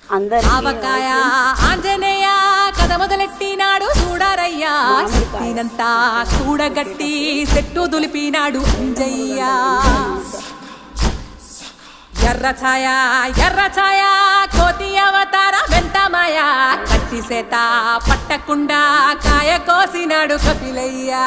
ఆవకాయ ఆంజనేయ కథ మొదలెట్టినాడు చూడారయ్యా దీనంతా చూడగట్టి చెట్టు దులిపినాడు అంజయ్య ఎర్ర ఛాయ కోతి అవతార వెంటమాయ కట్టి సేత పట్టకుండా కాయ కోసినాడు కపిలయ్యా